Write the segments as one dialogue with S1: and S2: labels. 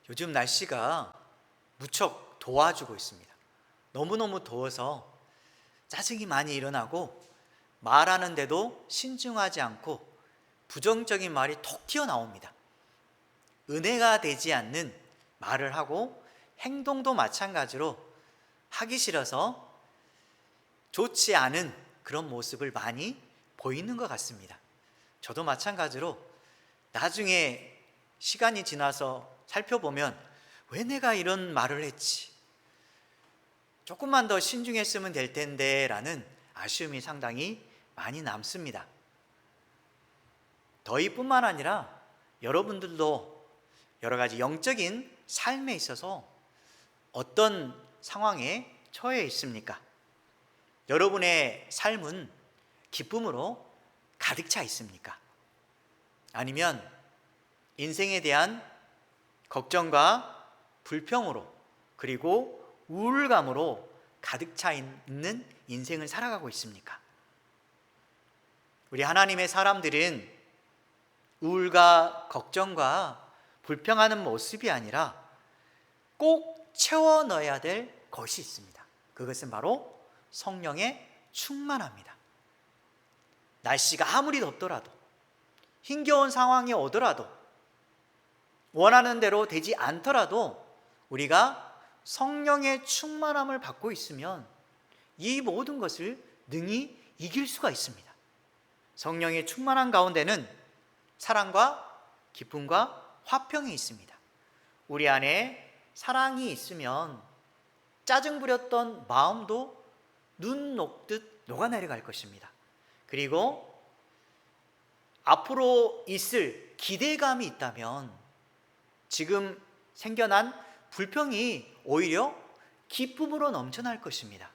S1: 요즘 날씨가 무척 더워지고 있습니다. 너무너무 더워서 짜증이 많이 일어나고 말하는데도 신중하지 않고 부정적인 말이 톡 튀어나옵니다. 은혜가 되지 않는 말을 하고 행동도 마찬가지로 하기 싫어서 좋지 않은 그런 모습을 많이 보이는 것 같습니다. 저도 마찬가지로 나중에 시간이 지나서 살펴보면 왜 내가 이런 말을 했지? 조금만 더 신중했으면 될 텐데 라는 아쉬움이 상당히 많이 남습니다. 저희뿐만 아니라 여러분들도 여러 가지 영적인 삶에 있어서 어떤 상황에 처해 있습니까? 여러분의 삶은 기쁨으로 가득 차 있습니까? 아니면 인생에 대한 걱정과 불평으로 그리고 우울감으로 가득 차 있는 인생을 살아가고 있습니까? 우리 하나님의 사람들은 우울과 걱정과 불평하는 모습이 아니라 꼭 채워 넣어야 될 것이 있습니다. 그것은 바로 성령의 충만합니다. 날씨가 아무리 덥더라도 힘겨운 상황이 오더라도 원하는 대로 되지 않더라도 우리가 성령의 충만함을 받고 있으면 이 모든 것을 능히 이길 수가 있습니다. 성령의 충만한 가운데는 사랑과 기쁨과 화평이 있습니다. 우리 안에 사랑이 있으면 짜증 부렸던 마음도 눈 녹듯 녹아내려갈 것입니다. 그리고 앞으로 있을 기대감이 있다면 지금 생겨난 불평이 오히려 기쁨으로 넘쳐날 것입니다.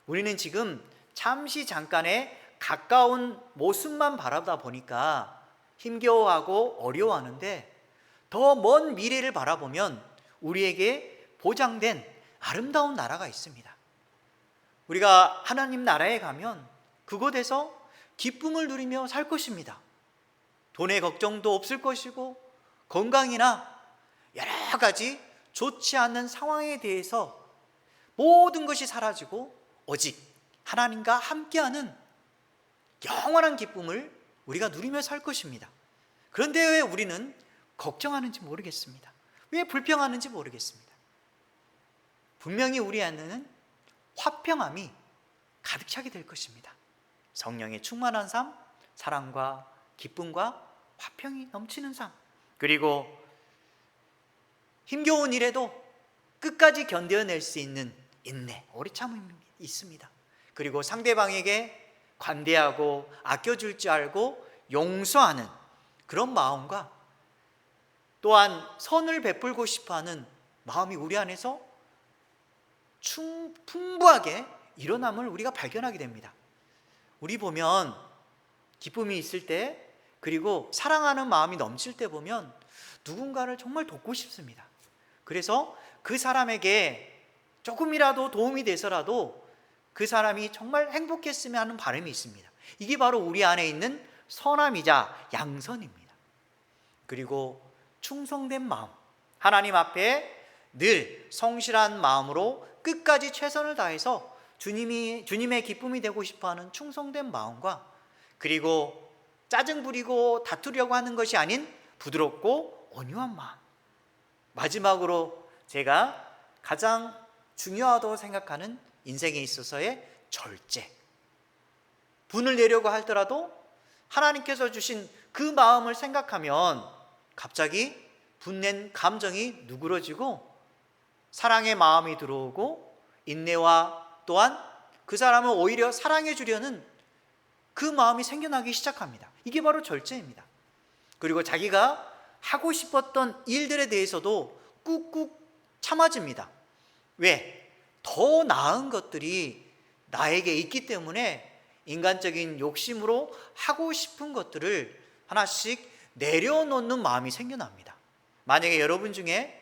S1: 우리는 지금 잠깐의 가까운 모습만 바라다 보니까 힘겨워하고 어려워하는데 더 먼 미래를 바라보면 우리에게 보장된 아름다운 나라가 있습니다. 우리가 하나님 나라에 가면 그곳에서 기쁨을 누리며 살 것입니다. 돈의 걱정도 없을 것이고 건강이나 여러 가지 좋지 않는 상황에 대해서 모든 것이 사라지고 오직 하나님과 함께하는 영원한 기쁨을 우리가 누리며 살 것입니다. 그런데 왜 우리는 걱정하는지 모르겠습니다. 왜 불평하는지 모르겠습니다. 분명히 우리 안에는 화평함이 가득 차게 될 것입니다. 성령의 충만한 삶, 사랑과 기쁨과 화평이 넘치는 삶, 그리고 힘겨운 일에도 끝까지 견뎌낼 수 있는 인내, 오래 참음이 있습니다. 그리고 상대방에게 관대하고 아껴줄 줄 알고 용서하는 그런 마음과 또한 선을 베풀고 싶어하는 마음이 우리 안에서 풍부하게 일어남을 우리가 발견하게 됩니다. 우리 보면 기쁨이 있을 때 그리고 사랑하는 마음이 넘칠 때 보면 누군가를 정말 돕고 싶습니다. 그래서 그 사람에게 조금이라도 도움이 돼서라도 그 사람이 정말 행복했으면 하는 바람이 있습니다. 이게 바로 우리 안에 있는 선함이자 양선입니다. 그리고 충성된 마음, 하나님 앞에 늘 성실한 마음으로 끝까지 최선을 다해서 주님의 기쁨이 되고 싶어하는 충성된 마음과 그리고 짜증 부리고 다투려고 하는 것이 아닌 부드럽고 온유한 마음, 마지막으로 제가 가장 중요하다고 생각하는 인생에 있어서의 절제, 분을 내려고 하더라도 하나님께서 주신 그 마음을 생각하면 갑자기 분낸 감정이 누그러지고 사랑의 마음이 들어오고 인내와 또한 그 사람을 오히려 사랑해 주려는 그 마음이 생겨나기 시작합니다. 이게 바로 절제입니다. 그리고 자기가 하고 싶었던 일들에 대해서도 꾹꾹 참아집니다. 왜? 더 나은 것들이 나에게 있기 때문에 인간적인 욕심으로 하고 싶은 것들을 하나씩 내려놓는 마음이 생겨납니다. 만약에 여러분 중에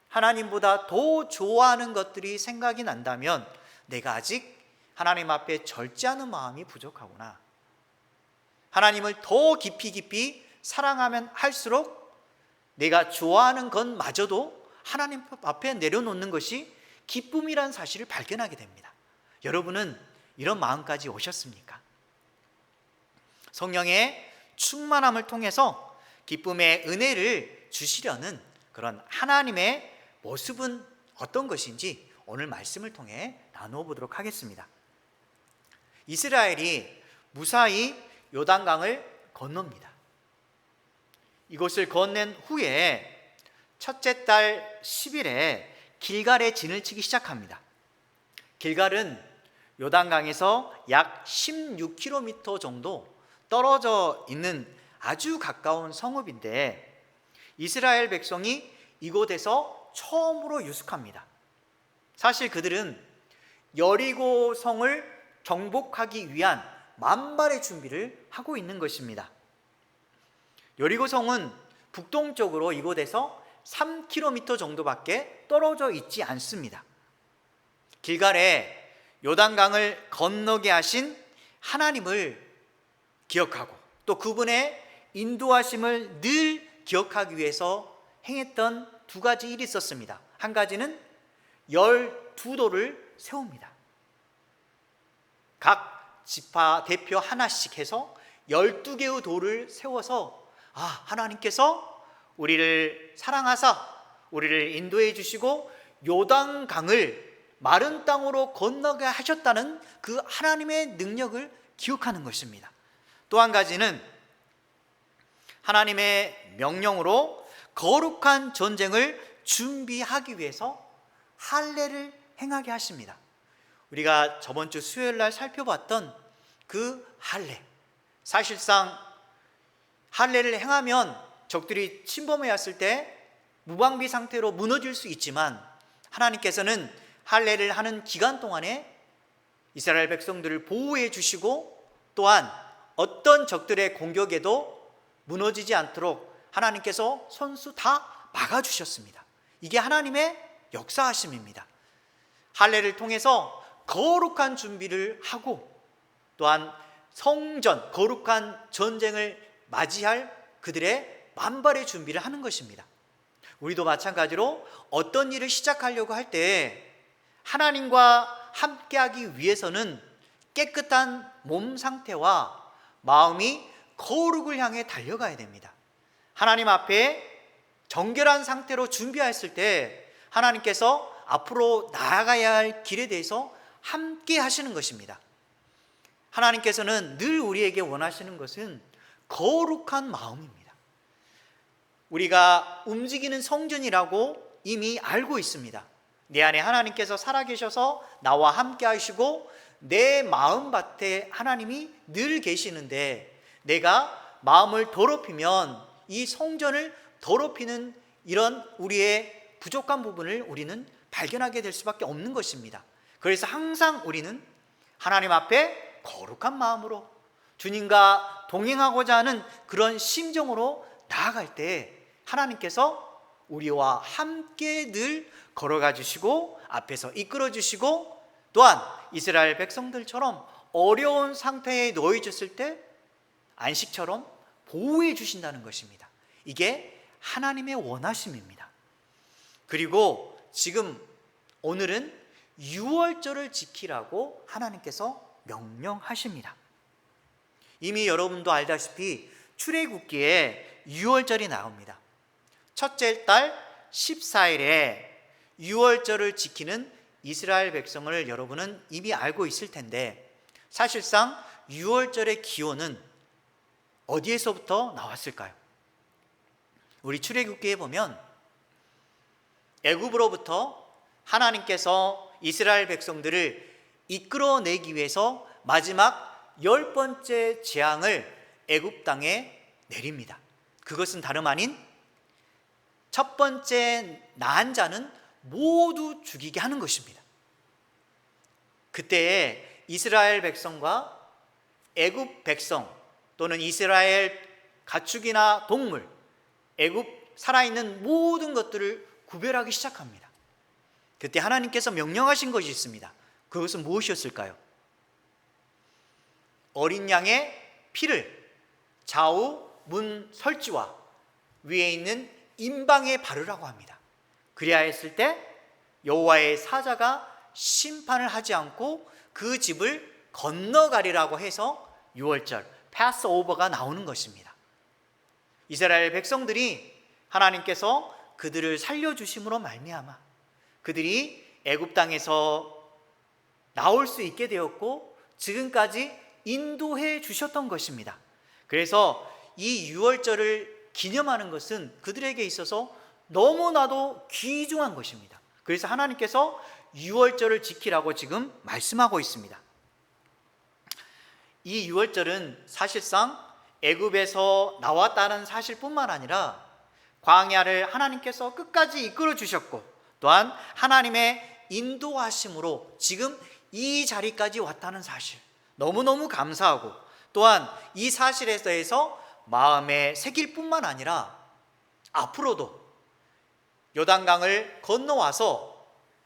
S1: 하나님보다 더 좋아하는 것들이 생각이 난다면 내가 아직 하나님 앞에 절제하는 마음이 부족하구나. 하나님을 더 깊이 사랑하면 할수록 내가 좋아하는 것마저도 하나님 앞에 내려놓는 것이 기쁨이란 사실을 발견하게 됩니다. 여러분은 이런 마음까지 오셨습니까? 성령의 충만함을 통해서 기쁨의 은혜를 주시려는 그런 하나님의 모습은 어떤 것인지 오늘 말씀을 통해 나누어 보도록 하겠습니다. 이스라엘이 무사히 요단강을 건넙니다. 이곳을 건넨 후에 첫째 달 10일에 길갈에 진을 치기 시작합니다. 길갈은 요단강에서 약 16km 정도 떨어져 있는 아주 가까운 성읍인데 이스라엘 백성이 이곳에서 처음으로 유숙합니다. 사실 그들은 여리고 성을 정복하기 위한 만발의 준비를 하고 있는 것입니다. 여리고 성은 북동쪽으로 이곳에서 3km 정도밖에 떨어져 있지 않습니다. 길갈에 요단강을 건너게 하신 하나님을 기억하고 또 그분의 인도하심을 늘 기억하기 위해서 행했던 두 가지 일이 있었습니다. 한 가지는 12돌을 세웁니다. 각 지파 대표 하나씩 해서 12개의 돌을 세워서 하나님께서 우리를 사랑하사 우리를 인도해 주시고 요단강을 마른 땅으로 건너게 하셨다는 그 하나님의 능력을 기억하는 것입니다. 또 한 가지는 하나님의 명령으로 거룩한 전쟁을 준비하기 위해서 할례를 행하게 하십니다. 우리가 저번 주 수요일 날 살펴봤던 그 할례, 사실상 할례를 행하면 적들이 침범해 왔을 때 무방비 상태로 무너질 수 있지만 하나님께서는 할례를 하는 기간 동안에 이스라엘 백성들을 보호해 주시고 또한 어떤 적들의 공격에도 무너지지 않도록 하나님께서 손수 다 막아주셨습니다. 이게 하나님의 역사하심입니다. 할례를 통해서 거룩한 준비를 하고 또한 성전, 거룩한 전쟁을 맞이할 그들의 만발의 준비를 하는 것입니다. 우리도 마찬가지로 어떤 일을 시작하려고 할 때 하나님과 함께하기 위해서는 깨끗한 몸 상태와 마음이 거룩을 향해 달려가야 됩니다. 하나님 앞에 정결한 상태로 준비했을 때 하나님께서 앞으로 나아가야 할 길에 대해서 함께 하시는 것입니다. 하나님께서는 늘 우리에게 원하시는 것은 거룩한 마음입니다. 우리가 움직이는 성전이라고 이미 알고 있습니다. 내 안에 하나님께서 살아계셔서 나와 함께 하시고 내 마음밭에 하나님이 늘 계시는데 내가 마음을 더럽히면 이 성전을 더럽히는 이런 우리의 부족한 부분을 우리는 발견하게 될 수밖에 없는 것입니다. 그래서 항상 우리는 하나님 앞에 거룩한 마음으로 주님과 동행하고자 하는 그런 심정으로 나아갈 때 하나님께서 우리와 함께 늘 걸어가 주시고 앞에서 이끌어 주시고 또한 이스라엘 백성들처럼 어려운 상태에 놓여졌을 때 안식처럼 보호해 주신다는 것입니다. 이게 하나님의 원하심입니다. 그리고 지금 오늘은 유월절을 지키라고 하나님께서 명령하십니다. 이미 여러분도 알다시피 출애굽기에 유월절이 나옵니다. 첫째 달 14일에 유월절을 지키는 이스라엘 백성을 여러분은 이미 알고 있을 텐데 사실상 유월절의 기원은 어디에서부터 나왔을까요? 우리 출애굽기에 보면 애굽으로부터 하나님께서 이스라엘 백성들을 이끌어내기 위해서 마지막 10번째 재앙을 애굽 땅에 내립니다. 그것은 다름 아닌 첫 번째 낳은 자는 모두 죽이게 하는 것입니다. 그때에 이스라엘 백성과 애굽 백성 또는 이스라엘 가축이나 동물, 애굽 살아있는 모든 것들을 구별하기 시작합니다. 그때 하나님께서 명령하신 것이 있습니다. 그것은 무엇이었을까요? 어린 양의 피를 좌우 문 설지와 위에 있는 임방에 바르라고 합니다. 그리하여 했을 때 여호와의 사자가 심판을 하지 않고 그 집을 건너가리라고 해서 유월절 패스오버가 나오는 것입니다. 이스라엘 백성들이 하나님께서 그들을 살려주심으로 말미암아 그들이 애굽 땅에서 나올 수 있게 되었고 지금까지 인도해 주셨던 것입니다. 그래서 이 유월절을 기념하는 것은 그들에게 있어서 너무나도 귀중한 것입니다. 그래서 하나님께서 유월절을 지키라고 지금 말씀하고 있습니다. 이 유월절은 사실상 애굽에서 나왔다는 사실뿐만 아니라 광야를 하나님께서 끝까지 이끌어 주셨고 또한 하나님의 인도하심으로 지금 이 자리까지 왔다는 사실, 너무너무 감사하고 또한 이 사실에 대해서 마음에 새길 뿐만 아니라 앞으로도 요단강을 건너와서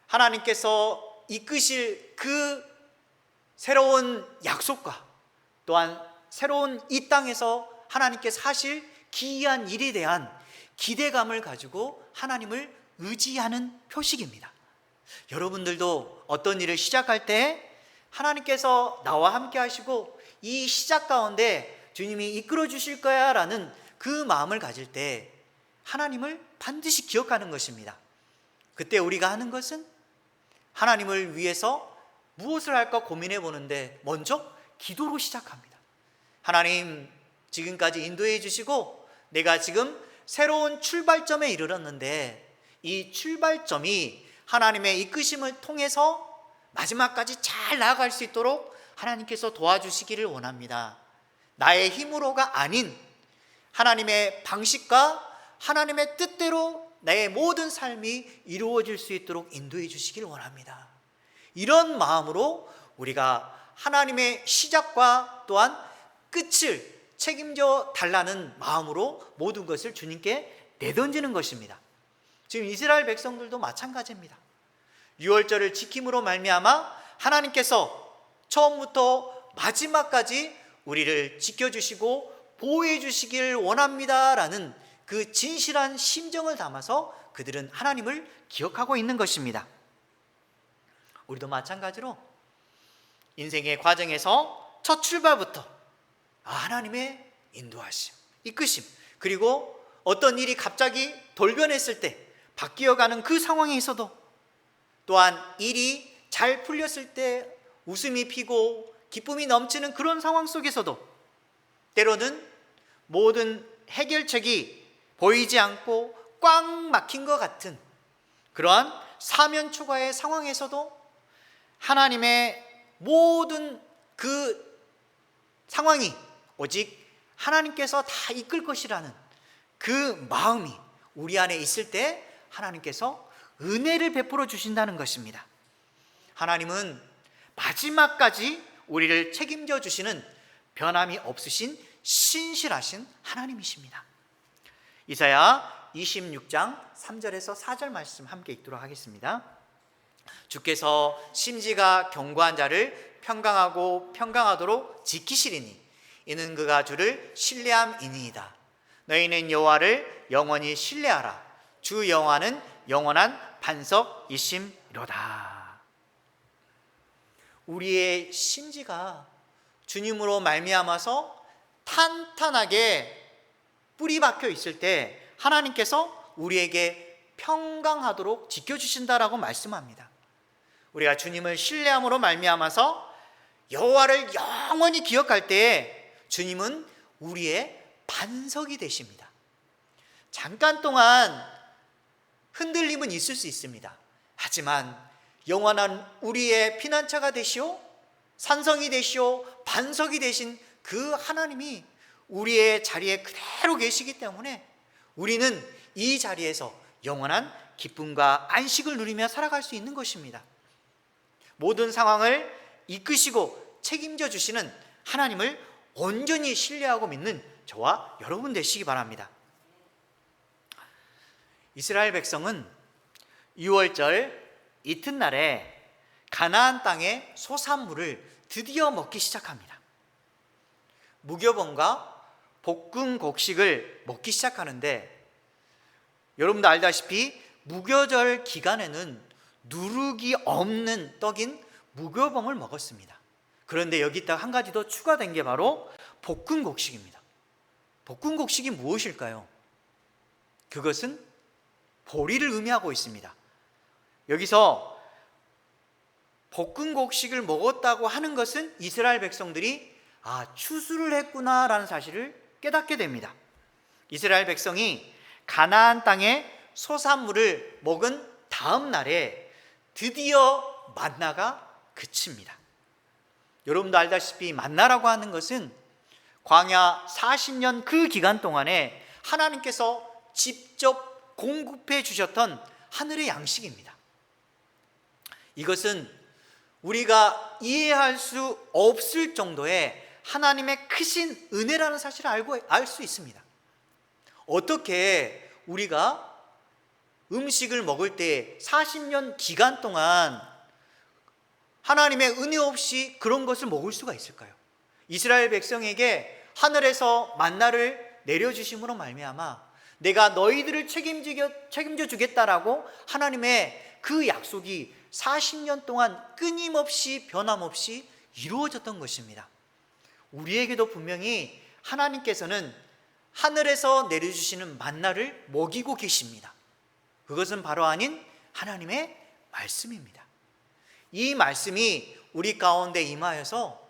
S1: 하나님께서 이끄실 그 새로운 약속과 또한 새로운 이 땅에서 하나님께서 하실 기이한 일에 대한 기대감을 가지고 하나님을 의지하는 표식입니다. 여러분들도 어떤 일을 시작할 때 하나님께서 나와 함께 하시고 이 시작 가운데 주님이 이끌어 주실 거야 라는 그 마음을 가질 때 하나님을 반드시 기억하는 것입니다. 그때 우리가 하는 것은 하나님을 위해서 무엇을 할까 고민해 보는데 먼저 기도로 시작합니다. 하나님, 지금까지 인도해 주시고 내가 지금 새로운 출발점에 이르렀는데 이 출발점이 하나님의 이끄심을 통해서 마지막까지 잘 나아갈 수 있도록 하나님께서 도와주시기를 원합니다. 나의 힘으로가 아닌 하나님의 방식과 하나님의 뜻대로 내 모든 삶이 이루어질 수 있도록 인도해 주시기를 원합니다. 이런 마음으로 우리가 하나님의 시작과 또한 끝을 책임져 달라는 마음으로 모든 것을 주님께 내던지는 것입니다. 지금 이스라엘 백성들도 마찬가지입니다. 유월절을 지킴으로 말미암아 하나님께서 처음부터 마지막까지 우리를 지켜주시고 보호해 주시길 원합니다라는 그 진실한 심정을 담아서 그들은 하나님을 기억하고 있는 것입니다. 우리도 마찬가지로 인생의 과정에서 첫 출발부터 하나님의 인도하심, 이끄심, 그리고 어떤 일이 갑자기 돌변했을 때 바뀌어가는 그 상황에 있어도 또한 일이 잘 풀렸을 때 웃음이 피고 기쁨이 넘치는 그런 상황 속에서도 때로는 모든 해결책이 보이지 않고 꽉 막힌 것 같은 그러한 사면초가의 상황에서도 하나님의 모든 그 상황이 오직 하나님께서 다 이끌 것이라는 그 마음이 우리 안에 있을 때 하나님께서 은혜를 베풀어 주신다는 것입니다. 하나님은 마지막까지 우리를 책임져 주시는 변함이 없으신 신실하신 하나님이십니다. 이사야 26장 3절에서 4절 말씀 함께 읽도록 하겠습니다. 주께서 심지가 견고한 자를 평강하고 평강하도록 지키시리니 이는 그가 주를 신뢰함이니이다. 너희는 여호와를 영원히 신뢰하라. 주 여호와는 영원한 반석이심이로다. 우리의 심지가 주님으로 말미암아서 탄탄하게 뿌리 박혀 있을 때 하나님께서 우리에게 평강하도록 지켜주신다라고 말씀합니다. 우리가 주님을 신뢰함으로 말미암아서 여호와를 영원히 기억할 때 주님은 우리의 반석이 되십니다. 잠깐 동안 흔들림은 있을 수 있습니다. 하지만 영원한 우리의 피난처가 되시오, 산성이 되시오, 반석이 되신 그 하나님이 우리의 자리에 그대로 계시기 때문에 우리는 이 자리에서 영원한 기쁨과 안식을 누리며 살아갈 수 있는 것입니다. 모든 상황을 이끄시고 책임져 주시는 하나님을 온전히 신뢰하고 믿는 저와 여러분 되시기 바랍니다. 이스라엘 백성은 유월절 이튿날에 가나안 땅의 소산물을 드디어 먹기 시작합니다. 무교병과 볶은 곡식을 먹기 시작하는데 여러분도 알다시피 무교절 기간에는 누룩이 없는 떡인 무교범을 먹었습니다. 그런데 여기다가 한 가지 더 추가된 게 바로 볶음곡식입니다. 볶음곡식이 무엇일까요? 그것은 보리를 의미하고 있습니다. 여기서 볶음곡식을 먹었다고 하는 것은 이스라엘 백성들이 추수를 했구나라는 사실을 깨닫게 됩니다. 이스라엘 백성이 가나안 땅의 소산물을 먹은 다음 날에 드디어 만나가 그칩니다. 여러분도 알다시피 만나라고 하는 것은 광야 40년 그 기간 동안에 하나님께서 직접 공급해 주셨던 하늘의 양식입니다. 이것은 우리가 이해할 수 없을 정도의 하나님의 크신 은혜라는 사실을 알 수 있습니다. 어떻게 우리가 음식을 먹을 때 40년 기간 동안 하나님의 은혜 없이 그런 것을 먹을 수가 있을까요? 이스라엘 백성에게 하늘에서 만나를 내려주심으로 말미암아 내가 너희들을 책임져 주겠다라고 하나님의 그 약속이 40년 동안 끊임없이 변함없이 이루어졌던 것입니다. 우리에게도 분명히 하나님께서는 하늘에서 내려주시는 만나를 먹이고 계십니다. 그것은 바로 아닌 하나님의 말씀입니다. 이 말씀이 우리 가운데 임하여서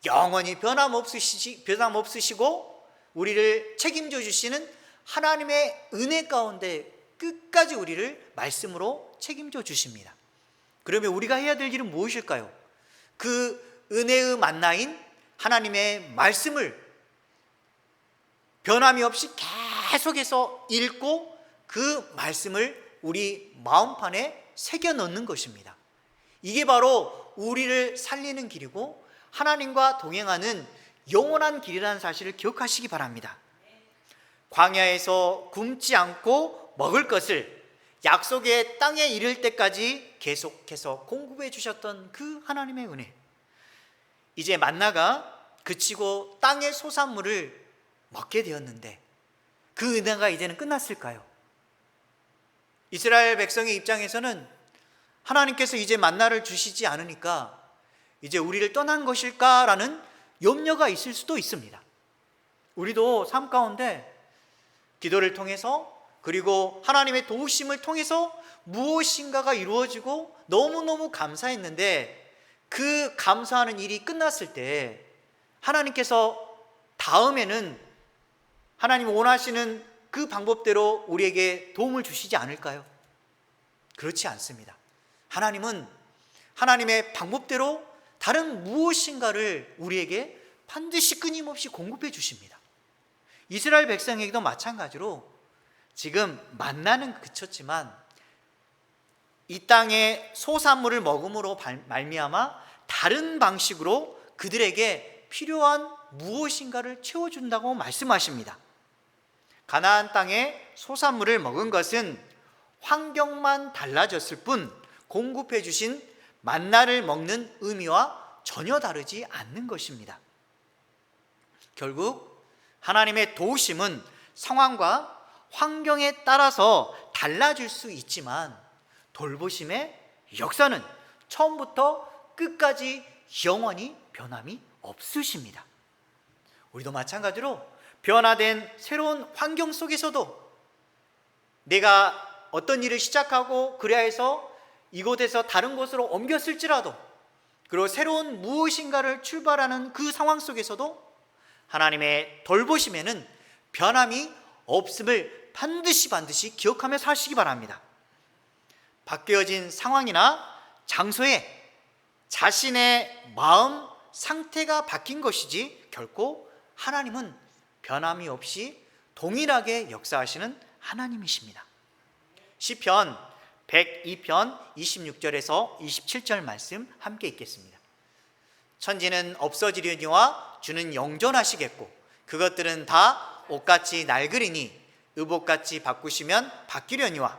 S1: 영원히 변함없으시고 우리를 책임져 주시는 하나님의 은혜 가운데 끝까지 우리를 말씀으로 책임져 주십니다. 그러면 우리가 해야 될 일은 무엇일까요? 그 은혜의 만나인 하나님의 말씀을 변함이 없이 계속해서 읽고 그 말씀을 우리 마음판에 새겨 넣는 것입니다. 이게 바로 우리를 살리는 길이고 하나님과 동행하는 영원한 길이라는 사실을 기억하시기 바랍니다. 광야에서 굶지 않고 먹을 것을 약속의 땅에 이를 때까지 계속해서 공급해 주셨던 그 하나님의 은혜, 이제 만나가 그치고 땅의 소산물을 먹게 되었는데 그 은혜가 이제는 끝났을까요? 이스라엘 백성의 입장에서는 하나님께서 이제 만나를 주시지 않으니까 이제 우리를 떠난 것일까라는 염려가 있을 수도 있습니다. 우리도 삶 가운데 기도를 통해서 그리고 하나님의 도우심을 통해서 무엇인가가 이루어지고 너무너무 감사했는데 그 감사하는 일이 끝났을 때 하나님께서 다음에는 하나님 원하시는 그 방법대로 우리에게 도움을 주시지 않을까요? 그렇지 않습니다. 하나님은 하나님의 방법대로 다른 무엇인가를 우리에게 반드시 끊임없이 공급해 주십니다. 이스라엘 백성에게도 마찬가지로 지금 만나는 그쳤지만 이 땅의 소산물을 먹음으로 말미암아 다른 방식으로 그들에게 필요한 무엇인가를 채워준다고 말씀하십니다. 가나안 땅의 소산물을 먹은 것은 환경만 달라졌을 뿐 공급해 주신 만나를 먹는 의미와 전혀 다르지 않는 것입니다. 결국 하나님의 도우심은 상황과 환경에 따라서 달라질 수 있지만 돌보심의 역사는 처음부터 끝까지 영원히 변함이 없으십니다. 우리도 마찬가지로 변화된 새로운 환경 속에서도 내가 어떤 일을 시작하고 그래야 해서 이곳에서 다른 곳으로 옮겼을지라도 그리고 새로운 무엇인가를 출발하는 그 상황 속에서도 하나님의 돌보심에는 변함이 없음을 반드시 기억하며 사시기 바랍니다. 바뀌어진 상황이나 장소에 자신의 마음 상태가 바뀐 것이지 결코 하나님은 변함이 없이 동일하게 역사하시는 하나님이십니다. 시편 102편 26절에서 27절 말씀 함께 읽겠습니다. 천지는 없어지려니와 주는 영존하시겠고 그것들은 다 옷같이 낡으리니 의복같이 바꾸시면 바뀌려니와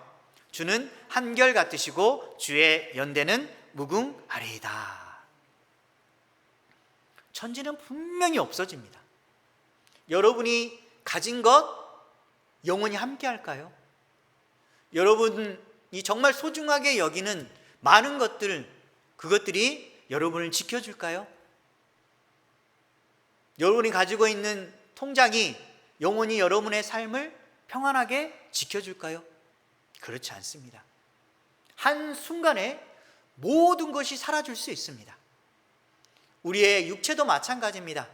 S1: 주는 한결같으시고 주의 연대는 무궁하리이다. 천지는 분명히 없어집니다. 여러분이 가진 것 영원히 함께 할까요? 여러분이 정말 소중하게 여기는 많은 것들, 그것들이 여러분을 지켜줄까요? 여러분이 가지고 있는 통장이 영원히 여러분의 삶을 평안하게 지켜줄까요? 그렇지 않습니다. 한순간에 모든 것이 사라질 수 있습니다. 우리의 육체도 마찬가지입니다.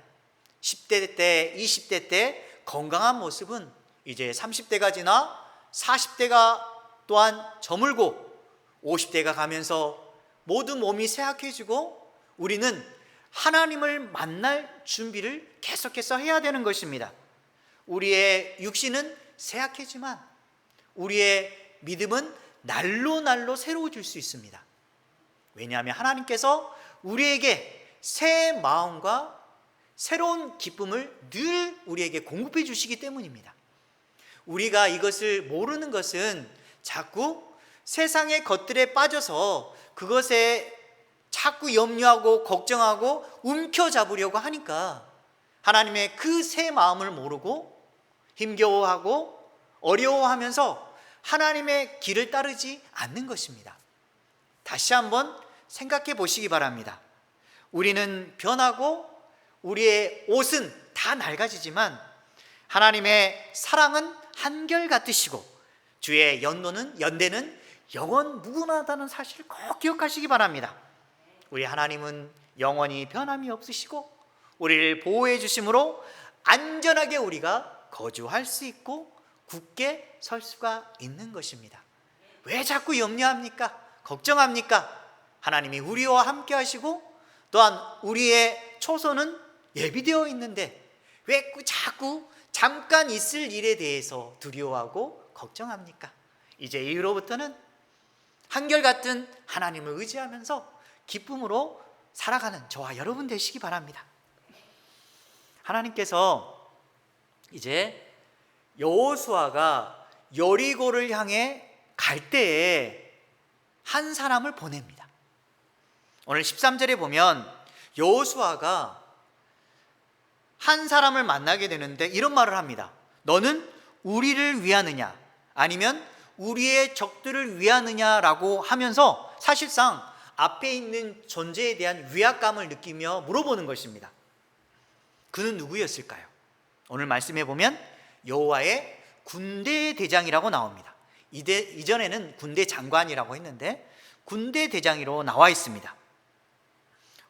S1: 10대 때, 20대 때 건강한 모습은 이제 30대가 지나 40대가 또한 저물고 50대가 가면서 모든 몸이 쇠약해지고 우리는 하나님을 만날 준비를 계속해서 해야 되는 것입니다. 우리의 육신은 쇠약해지만 우리의 믿음은 날로 새로워질 수 있습니다. 왜냐하면 하나님께서 우리에게 새 마음과 새로운 기쁨을 늘 우리에게 공급해 주시기 때문입니다. 우리가 이것을 모르는 것은 자꾸 세상의 것들에 빠져서 그것에 자꾸 염려하고 걱정하고 움켜잡으려고 하니까 하나님의 그 새 마음을 모르고 힘겨워하고 어려워하면서 하나님의 길을 따르지 않는 것입니다. 다시 한번 생각해 보시기 바랍니다. 우리는 변하고 우리의 옷은 다 낡아지지만 하나님의 사랑은 한결같으시고 주의 연대는 영원 무궁하다는 사실을 꼭 기억하시기 바랍니다. 우리 하나님은 영원히 변함이 없으시고 우리를 보호해 주심으로 안전하게 우리가 거주할 수 있고 굳게 설 수가 있는 것입니다. 왜 자꾸 염려합니까? 걱정합니까? 하나님이 우리와 함께 하시고 또한 우리의 초소는 예비되어 있는데 왜 자꾸 잠깐 있을 일에 대해서 두려워하고 걱정합니까? 이제 이후로부터는 한결같은 하나님을 의지하면서 기쁨으로 살아가는 저와 여러분 되시기 바랍니다. 하나님께서 이제 여호수아가 여리고를 향해 갈 때에 한 사람을 보냅니다. 오늘 13절에 보면 여호수아가 한 사람을 만나게 되는데 이런 말을 합니다. 너는 우리를 위하느냐 아니면 우리의 적들을 위하느냐라고 하면서 사실상 앞에 있는 존재에 대한 위압감을 느끼며 물어보는 것입니다. 그는 누구였을까요? 오늘 말씀해 보면 여호와의 군대 대장이라고 나옵니다. 이전에는 군대 장관이라고 했는데 군대 대장으로 나와 있습니다.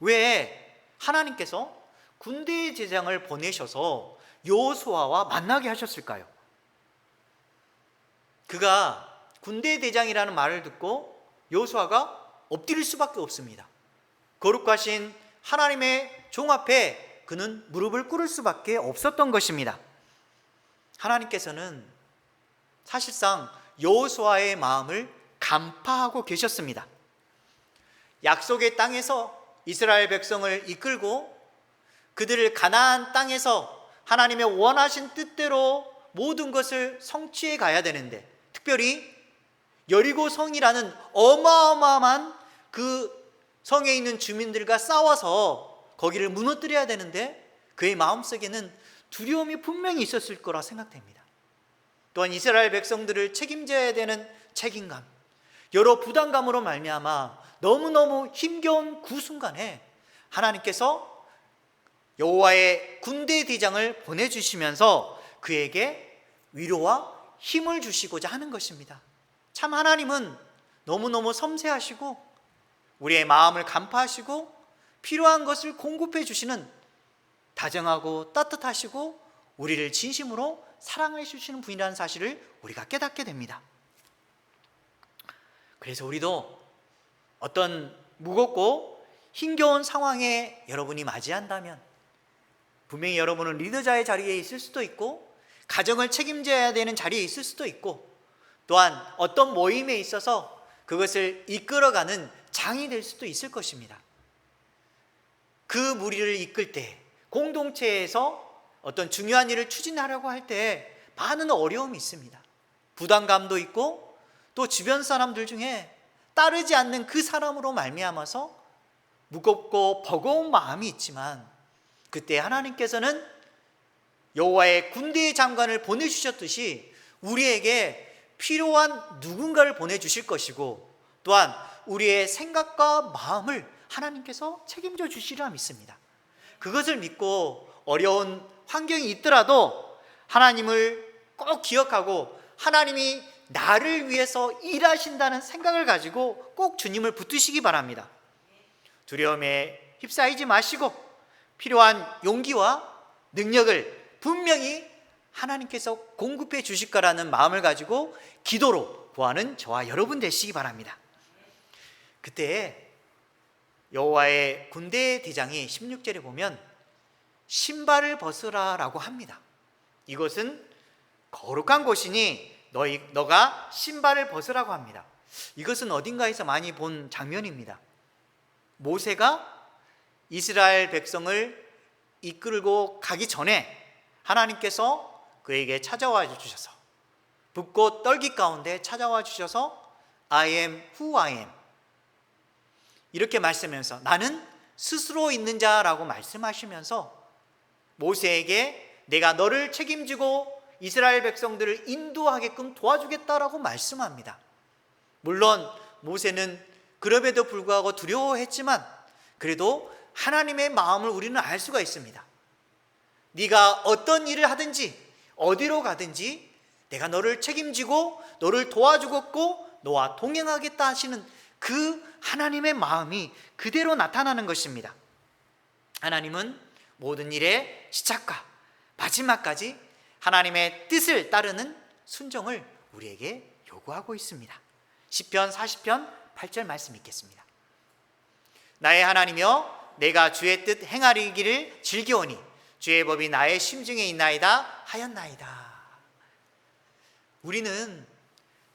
S1: 왜 하나님께서 군대 대장을 보내셔서 여호수아와 만나게 하셨을까요? 그가 군대 대장이라는 말을 듣고 여호수아가 엎드릴 수밖에 없습니다. 거룩하신 하나님의 종 앞에 그는 무릎을 꿇을 수밖에 없었던 것입니다. 하나님께서는 사실상 여호수아의 마음을 간파하고 계셨습니다. 약속의 땅에서 이스라엘 백성을 이끌고 그들을 가나안 땅에서 하나님의 원하신 뜻대로 모든 것을 성취해 가야 되는데 특별히 여리고 성이라는 어마어마한 그 성에 있는 주민들과 싸워서 거기를 무너뜨려야 되는데 그의 마음속에는 두려움이 분명히 있었을 거라 생각됩니다. 또한 이스라엘 백성들을 책임져야 되는 책임감, 여러 부담감으로 말미암아 너무너무 힘겨운 그 순간에 하나님께서 여호와의 군대 대장을 보내주시면서 그에게 위로와 힘을 주시고자 하는 것입니다. 참 하나님은 너무너무 섬세하시고 우리의 마음을 간파하시고 필요한 것을 공급해 주시는 다정하고 따뜻하시고 우리를 진심으로 사랑해 주시는 분이라는 사실을 우리가 깨닫게 됩니다. 그래서 우리도 어떤 무겁고 힘겨운 상황에 여러분이 맞이한다면 분명히 여러분은 리더자의 자리에 있을 수도 있고 가정을 책임져야 되는 자리에 있을 수도 있고 또한 어떤 모임에 있어서 그것을 이끌어가는 장이 될 수도 있을 것입니다. 그 무리를 이끌 때 공동체에서 어떤 중요한 일을 추진하려고 할 때 많은 어려움이 있습니다. 부담감도 있고 또 주변 사람들 중에 따르지 않는 그 사람으로 말미암아서 무겁고 버거운 마음이 있지만 그때 하나님께서는 여호와의 군대의 장관을 보내주셨듯이 우리에게 필요한 누군가를 보내주실 것이고, 또한 우리의 생각과 마음을 하나님께서 책임져 주시리라 믿습니다. 그것을 믿고 어려운 환경이 있더라도 하나님을 꼭 기억하고 하나님이 나를 위해서 일하신다는 생각을 가지고 꼭 주님을 붙드시기 바랍니다. 두려움에 휩싸이지 마시고 필요한 용기와 능력을 분명히 하나님께서 공급해 주실 거라는 마음을 가지고 기도로 구하는 저와 여러분 되시기 바랍니다. 그때 여호와의 군대 대장이 16절에 보면 신발을 벗으라 라고 합니다. 이것은 거룩한 곳이니 너가 신발을 벗으라고 합니다. 이것은 어딘가에서 많이 본 장면입니다. 모세가 이스라엘 백성을 이끌고 가기 전에 하나님께서 그에게 찾아와 주셔서 붓고 떨기 가운데 찾아와 주셔서 I am who I am 이렇게 말씀하면서 나는 스스로 있는 자라고 말씀하시면서 모세에게 내가 너를 책임지고 이스라엘 백성들을 인도하게끔 도와주겠다라고 말씀합니다. 물론 모세는 그럼에도 불구하고 두려워했지만 그래도 하나님의 마음을 우리는 알 수가 있습니다. 네가 어떤 일을 하든지 어디로 가든지 내가 너를 책임지고 너를 도와주겠고 너와 동행하겠다 하시는 그 하나님의 마음이 그대로 나타나는 것입니다. 하나님은 모든 일의 시작과 마지막까지 하나님의 뜻을 따르는 순종을 우리에게 요구하고 있습니다. 시편 40편 8절 말씀 읽겠습니다. 나의 하나님이여 내가 주의 뜻 행하리기를 즐겨오니 주의 법이 나의 심중에 있나이다 하였나이다. 우리는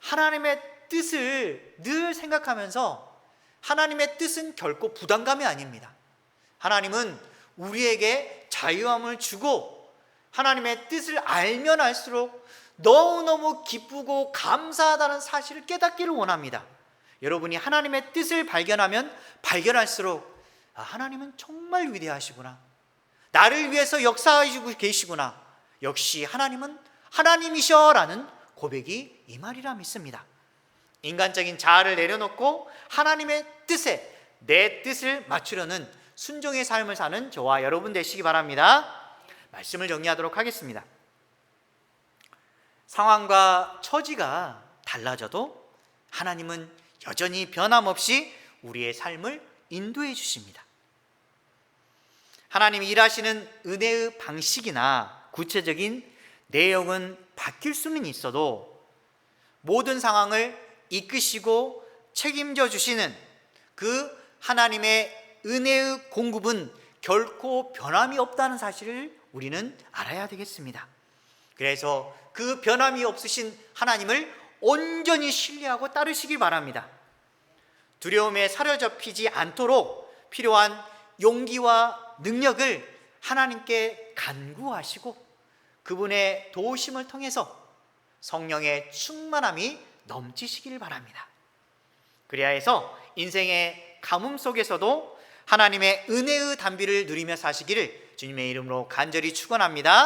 S1: 하나님의 뜻을 늘 생각하면서 하나님의 뜻은 결코 부담감이 아닙니다. 하나님은 우리에게 자유함을 주고 하나님의 뜻을 알면 알수록 너무너무 기쁘고 감사하다는 사실을 깨닫기를 원합니다. 여러분이 하나님의 뜻을 발견하면 발견할수록 하나님은 정말 위대하시구나, 나를 위해서 역사하시고 계시구나, 역시 하나님은 하나님이셔라는 고백이 이 말이라 믿습니다. 인간적인 자아를 내려놓고 하나님의 뜻에 내 뜻을 맞추려는 순종의 삶을 사는 저와 여러분 되시기 바랍니다. 말씀을 정리하도록 하겠습니다. 상황과 처지가 달라져도 하나님은 여전히 변함없이 우리의 삶을 인도해 주십니다. 하나님이 일하시는 은혜의 방식이나 구체적인 내용은 바뀔 수는 있어도 모든 상황을 이끄시고 책임져 주시는 그 하나님의 은혜의 공급은 결코 변함이 없다는 사실을 우리는 알아야 되겠습니다. 그래서 그 변함이 없으신 하나님을 온전히 신뢰하고 따르시기 바랍니다. 두려움에 사로잡히지 않도록 필요한 용기와 능력을 하나님께 간구하시고 그분의 도우심을 통해서 성령의 충만함이 넘치시길 바랍니다. 그래야 해서 인생의 가뭄 속에서도 하나님의 은혜의 단비를 누리며 사시기를 주님의 이름으로 간절히 축원합니다.